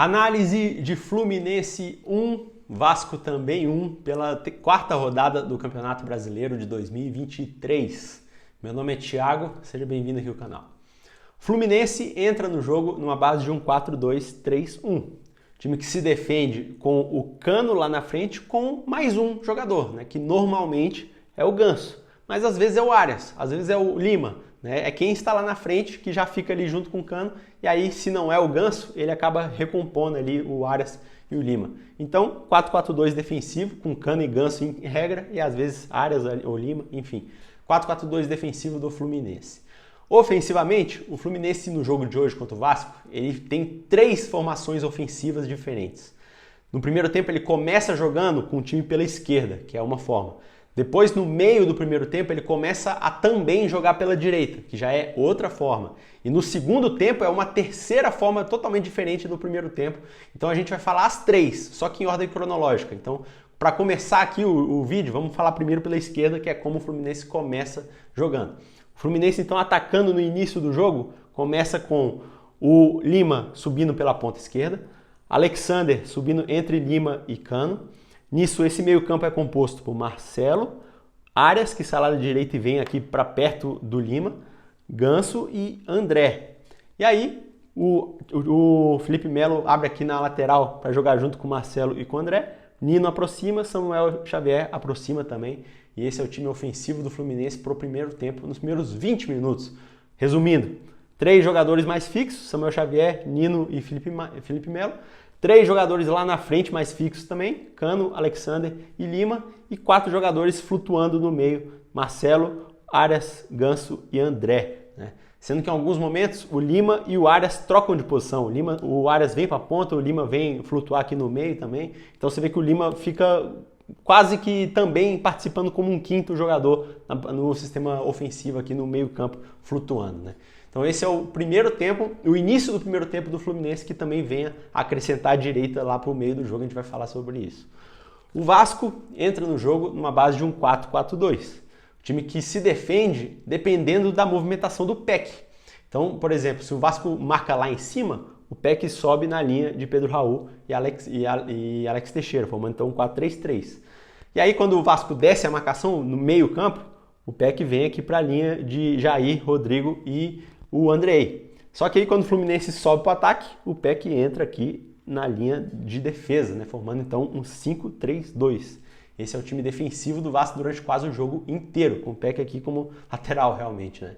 Análise de Fluminense 1, Vasco também 1, pela quarta rodada do Campeonato Brasileiro de 2023. Meu nome é Thiago, seja bem-vindo aqui ao canal. Fluminense entra no jogo numa base de um 4-2-3-1. Time que se defende com o Cano lá na frente com mais um jogador, né, que normalmente é o Ganso, mas às vezes é o Arias, às vezes é o Lima, né, é quem está lá na frente que já fica ali junto com o Cano, e aí se não é o Ganso, ele acaba recompondo ali o Arias e o Lima. Então 4-4-2 defensivo com Cano e Ganso em regra, e às vezes Arias ou Lima, enfim, 4-4-2 defensivo do Fluminense. Ofensivamente, o Fluminense no jogo de hoje contra o Vasco, ele tem três formações ofensivas diferentes. No primeiro tempo ele começa jogando com o time pela esquerda, que é uma forma. Depois, no meio do primeiro tempo, ele começa a também jogar pela direita, que já é outra forma. E no segundo tempo é uma terceira forma totalmente diferente do primeiro tempo. Então a gente vai falar as três, só que em ordem cronológica. Então, para começar aqui o vídeo, vamos falar primeiro pela esquerda, que é como o Fluminense começa jogando. O Fluminense, então, atacando no início do jogo, começa com o Lima subindo pela ponta esquerda, Alexander subindo entre Lima e Cano. Nisso, esse meio-campo é composto por Marcelo, Arias, que sai lá da direita e vem aqui para perto do Lima, Ganso e André. E aí, o Felipe Melo abre aqui na lateral para jogar junto com o Marcelo e com o André. Nino aproxima, Samuel Xavier aproxima também. E esse é o time ofensivo do Fluminense para o primeiro tempo, nos primeiros 20 minutos. Resumindo, 3 jogadores mais fixos, Samuel Xavier, Nino e Felipe Melo. 3 jogadores lá na frente mais fixos também, Cano, Alexander e Lima. E 4 jogadores flutuando no meio, Marcelo, Arias, Ganso e André, né? Sendo que em alguns momentos o Lima e o Arias trocam de posição. O Arias vem para a ponta, o Lima vem flutuar aqui no meio também. Então você vê que o Lima fica quase que também participando como um quinto jogador no sistema ofensivo aqui no meio campo, flutuando, né? Então esse é o primeiro tempo, o início do primeiro tempo do Fluminense, que também venha acrescentar a direita lá para o meio do jogo, a gente vai falar sobre isso. O Vasco entra no jogo numa base de um 4-4-2. Time que se defende dependendo da movimentação do PEC. Então, por exemplo, se o Vasco marca lá em cima, o PEC sobe na linha de Pedro Raul e Alex Teixeira, formando então um 4-3-3. E aí quando o Vasco desce a marcação no meio campo, o PEC vem aqui para a linha de Jair, Rodrigo e o Andrei. Só que aí quando o Fluminense sobe para o ataque, o PEC entra aqui na linha de defesa, né, formando então um 5-3-2. Esse é o time defensivo do Vasco durante quase o jogo inteiro, com o PEC aqui como lateral realmente, né?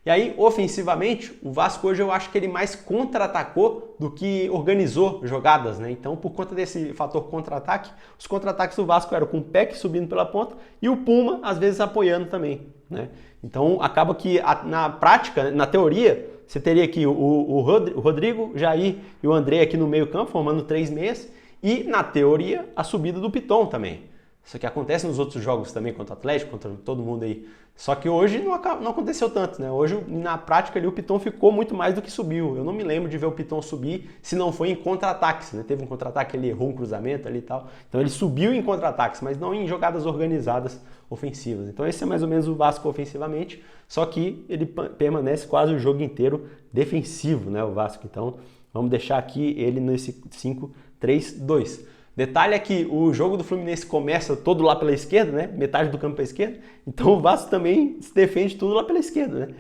E aí, ofensivamente, o Vasco hoje eu acho que ele mais contra-atacou do que organizou jogadas, né? Então, por conta desse fator contra-ataque, os contra-ataques do Vasco eram com o PEC subindo pela ponta e o Puma, às vezes, apoiando também, né? Então, acaba que na prática, na teoria, você teria aqui o Rodrigo, Jair e o André aqui no meio campo, formando 3 meias, e, na teoria, a subida do Piton também. Isso aqui acontece nos outros jogos também, contra o Atlético, contra todo mundo aí. Só que hoje não aconteceu tanto, né? Hoje, na prática, ali, o Piton ficou muito mais do que subiu. Eu não me lembro de ver o Piton subir se não foi em contra-ataques, né? Teve um contra-ataque, ele errou um cruzamento ali e tal. Então ele subiu em contra-ataques, mas não em jogadas organizadas ofensivas. Então esse é mais ou menos o Vasco ofensivamente, só que ele permanece quase o jogo inteiro defensivo, né? O Vasco. Então vamos deixar aqui ele nesse 5-3-2. Detalhe é que o jogo do Fluminense começa todo lá pela esquerda, né? Metade do campo pela esquerda. Então o Vasco também se defende tudo lá pela esquerda, né?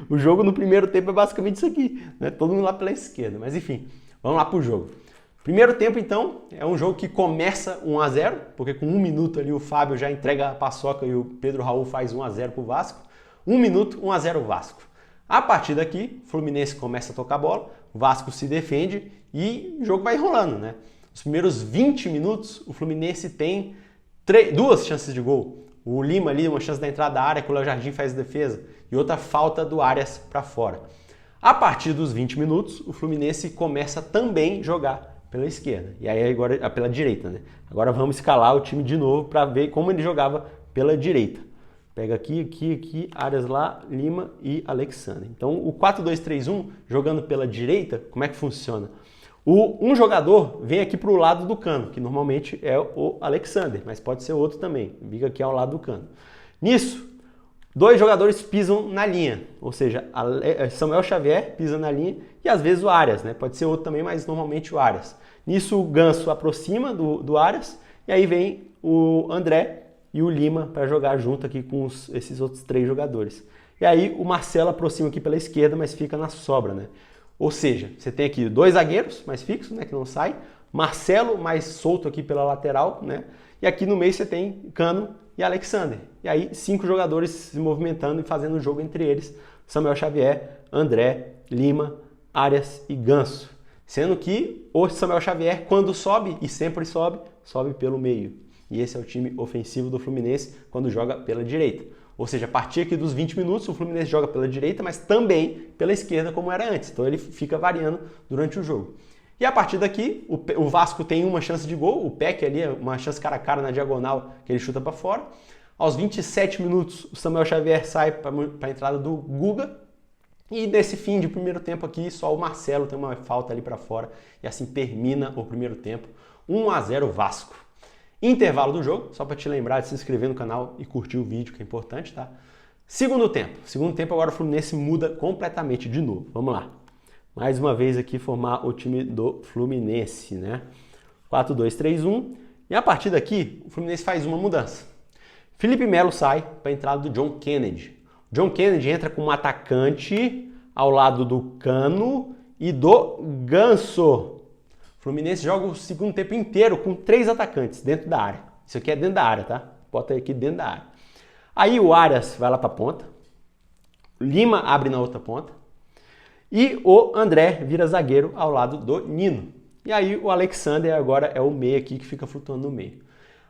O jogo no primeiro tempo é basicamente isso aqui, né? Todo mundo lá pela esquerda. Mas enfim, vamos lá pro jogo. Primeiro tempo, então, é um jogo que começa 1-0, porque com 1 minuto ali o Fábio já entrega a paçoca e o Pedro Raul faz 1-0 pro Vasco. 1 minuto, 1-0 Vasco. A partir daqui, o Fluminense começa a tocar a bola, o Vasco se defende e o jogo vai rolando, né? Nos primeiros 20 minutos, o Fluminense tem 2 chances de gol. O Lima ali, uma chance da entrada da área, que o Léo Jardim faz a defesa, e outra falta do Arias para fora. A partir dos 20 minutos, o Fluminense começa também a jogar pela esquerda. E aí agora pela direita, né? Agora vamos escalar o time de novo para ver como ele jogava pela direita. Pega aqui, Arias lá, Lima e Alexander. Então o 4-2-3-1, jogando pela direita, como é que funciona? Um jogador vem aqui para o lado do Cano, que normalmente é o Alexander, mas pode ser outro também. Fica aqui ao lado do Cano. Nisso, Dois jogadores pisam na linha, ou seja, Samuel Xavier pisa na linha e às vezes o Arias, né? Pode ser outro também, mas normalmente o Arias. Nisso o Ganso aproxima do Arias e aí vem o André e o Lima para jogar junto aqui com esses outros três jogadores. E aí o Marcelo aproxima aqui pela esquerda, mas fica na sobra, né? Ou seja, você tem aqui dois zagueiros mais fixos, né, que não sai, Marcelo mais solto aqui pela lateral, né? E aqui no meio você tem Cano e Alexander. E aí 5 jogadores se movimentando e fazendo o jogo entre eles, Samuel Xavier, André, Lima, Arias e Ganso. Sendo que o Samuel Xavier, quando sobe, e sempre sobe, sobe pelo meio. E esse é o time ofensivo do Fluminense quando joga pela direita. Ou seja, a partir aqui dos 20 minutos, o Fluminense joga pela direita, mas também pela esquerda, como era antes. Então ele fica variando durante o jogo. E a partir daqui, o Vasco tem uma chance de gol, o Peck ali, uma chance cara a cara na diagonal, que ele chuta para fora. Aos 27 minutos, o Samuel Xavier sai para a entrada do Guga. E nesse fim de primeiro tempo aqui, só o Marcelo tem uma falta ali para fora. E assim termina o primeiro tempo. 1-0 Vasco. Intervalo do jogo, só para te lembrar de se inscrever no canal e curtir o vídeo, que é importante, tá? Segundo tempo. Segundo tempo agora o Fluminense muda completamente de novo. Vamos lá. Mais uma vez aqui formar o time do Fluminense, né? 4-2-3-1. E a partir daqui, o Fluminense faz uma mudança. Felipe Melo sai para a entrada do John Kennedy. John Kennedy entra como atacante ao lado do Cano e do Ganso. O Fluminense joga o segundo tempo inteiro com 3 atacantes dentro da área. Isso aqui é dentro da área, tá? Bota aqui dentro da área. Aí o Arias vai lá para a ponta. Lima abre na outra ponta. E o André vira zagueiro ao lado do Nino. E aí o Alexander agora é o meio aqui que fica flutuando no meio.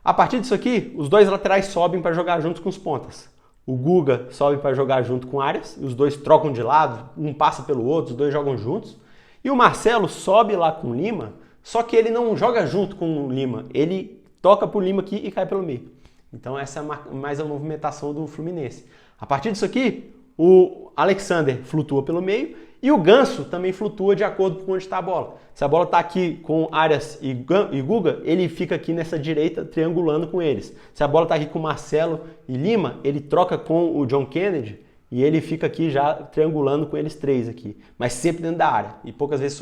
A partir disso aqui, os dois laterais sobem para jogar juntos com os pontas. O Guga sobe para jogar junto com o Arias. E os dois trocam de lado, um passa pelo outro, os dois jogam juntos. E o Marcelo sobe lá com o Lima, só que ele não joga junto com o Lima. Ele toca pro Lima aqui e cai pelo meio. Então essa é mais a movimentação do Fluminense. A partir disso aqui, o Alexander flutua pelo meio e o Ganso também flutua de acordo com onde está a bola. Se a bola está aqui com Arias e Guga, ele fica aqui nessa direita triangulando com eles. Se a bola está aqui com Marcelo e Lima, ele troca com o John Kennedy e ele fica aqui já triangulando com eles três aqui. Mas sempre dentro da área e poucas vezes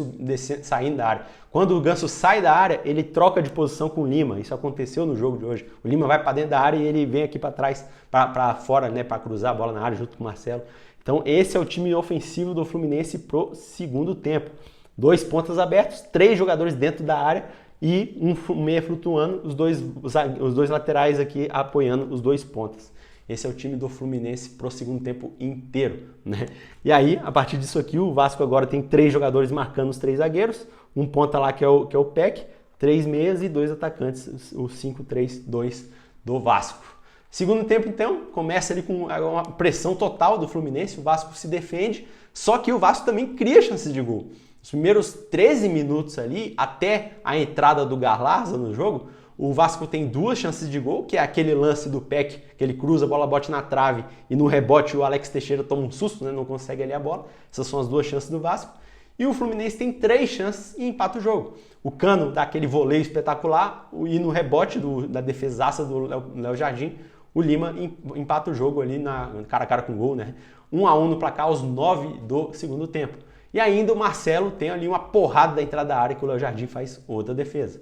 saindo da área. Quando o Ganso sai da área, ele troca de posição com o Lima. Isso aconteceu no jogo de hoje. O Lima vai para dentro da área e ele vem aqui para trás, para fora, né, para cruzar a bola na área junto com o Marcelo. Então esse é o time ofensivo do Fluminense pro segundo tempo. 2 pontas abertos, 3 jogadores dentro da área e um meia flutuando, os dois laterais aqui apoiando os 2 pontas. Esse é o time do Fluminense pro segundo tempo inteiro, né? E aí, a partir disso aqui, o Vasco agora tem 3 jogadores marcando os 3 zagueiros, um ponta lá que é o Peck, 3 meias e 2 atacantes, o 5-3-2 do Vasco. Segundo tempo, então, começa ali com uma pressão total do Fluminense, o Vasco se defende, só que o Vasco também cria chances de gol. Os primeiros 13 minutos ali, até a entrada do Galarza no jogo, o Vasco tem 2 chances de gol, que é aquele lance do Peck, que ele cruza, a bola bote na trave e no rebote o Alex Teixeira toma um susto, né? Não consegue ali a bola. Essas são as 2 chances do Vasco. E o Fluminense tem 3 chances e empata o jogo. O Cano dá aquele voleio espetacular e no rebote da defesaça do Léo Jardim, o Lima empata o jogo ali cara a cara com o gol, né? 1-1 no placar aos 9 do segundo tempo. E ainda o Marcelo tem ali uma porrada da entrada da área que o Léo Jardim faz outra defesa.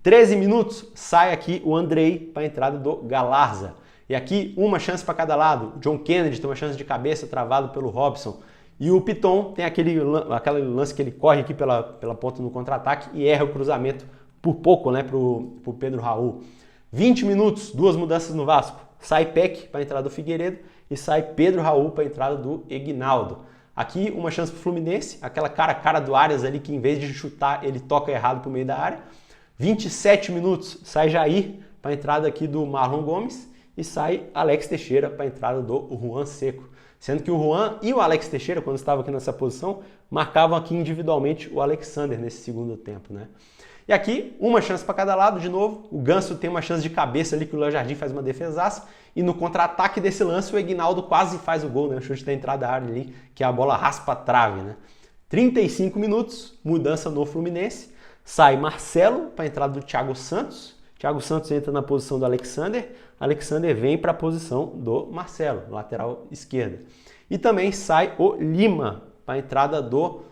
13 minutos, sai aqui o Andrei para a entrada do Galarza. E aqui uma chance para cada lado. O John Kennedy tem uma chance de cabeça travado pelo Robson. E o Piton tem aquele lance que ele corre aqui pela ponta no contra-ataque e erra o cruzamento por pouco, né, pro Pedro Raul. 20 minutos, 2 mudanças no Vasco. Sai Peck para a entrada do Figueiredo e sai Pedro Raul para a entrada do Egnaldo. Aqui uma chance para o Fluminense, aquela cara a cara do Arias ali que em vez de chutar ele toca errado para o meio da área. 27 minutos, sai Jair para a entrada aqui do Marlon Gomes e sai Alex Teixeira para a entrada do Juan Seco. Sendo que o Juan e o Alex Teixeira, quando estavam aqui nessa posição, marcavam aqui individualmente o Alexander nesse segundo tempo, né? E aqui, uma chance para cada lado, de novo. O Ganso tem uma chance de cabeça ali que o Léo Jardim faz uma defesaça. E no contra-ataque desse lance, o Egnaldo quase faz o gol, né? O chute da entrada da área ali, que a bola raspa a trave, né? 35 minutos, mudança no Fluminense. Sai Marcelo para a entrada do Thiago Santos Thiago Santos entra na posição do Alexander. Alexander vem para a posição do Marcelo, lateral esquerda. E também sai o Lima para a entrada do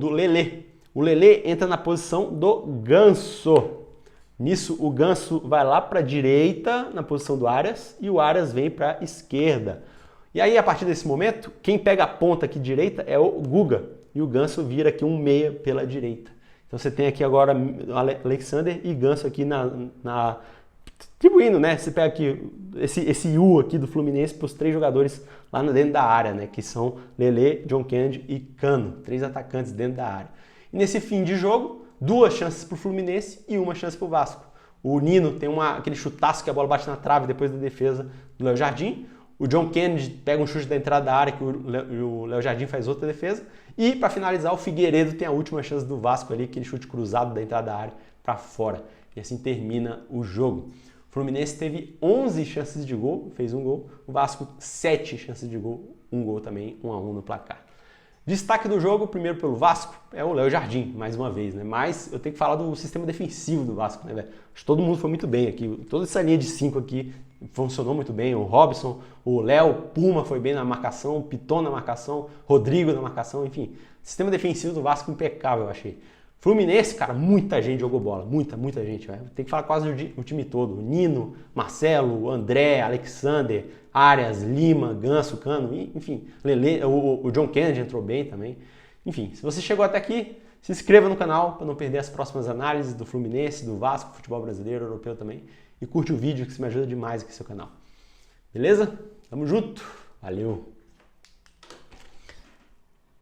Lelê. O Lelê entra na posição do Ganso. Nisso, o Ganso vai lá para a direita, na posição do Arias, e o Arias vem para a esquerda. E aí, a partir desse momento, quem pega a ponta aqui direita é o Guga. E o Ganso vira aqui um meia pela direita. Então você tem aqui agora Alexander e Ganso aqui distribuindo, né? Você pega aqui esse U aqui do Fluminense para os 3 jogadores lá dentro da área, né? Que são Lelê, John Kennedy e Cano. 3 atacantes dentro da área. E nesse fim de jogo, 2 chances para o Fluminense e 1 chance para o Vasco. O Nino tem aquele chutaço que a bola bate na trave depois da defesa do Léo Jardim. O John Kennedy pega um chute da entrada da área que o Léo Jardim faz outra defesa. E para finalizar, o Figueiredo tem a última chance do Vasco ali, aquele chute cruzado da entrada da área para fora. E assim termina o jogo. O Fluminense teve 11 chances de gol, fez 1 gol. O Vasco 7 chances de gol, 1 gol também, 1-1 no placar. Destaque do jogo, primeiro pelo Vasco, é o Léo Jardim, mais uma vez, né? Mas eu tenho que falar do sistema defensivo do Vasco, né, velho? Acho que todo mundo foi muito bem aqui. Toda essa linha de 5 aqui funcionou muito bem. O Robson, o Léo, Puma foi bem na marcação, o Piton na marcação, Rodrigo na marcação, enfim. Sistema defensivo do Vasco impecável, eu achei. Fluminense, cara, muita gente jogou bola, muita gente, velho. Tem que falar quase o time todo. Nino, Marcelo, André, Alexander, Arias, Lima, Ganso, Cano, enfim, Lelê, o John Kennedy entrou bem também. Enfim, se você chegou até aqui, se inscreva no canal para não perder as próximas análises do Fluminense, do Vasco, futebol brasileiro, europeu também. E curte o vídeo que isso me ajuda demais aqui no seu canal. Beleza? Tamo junto, valeu!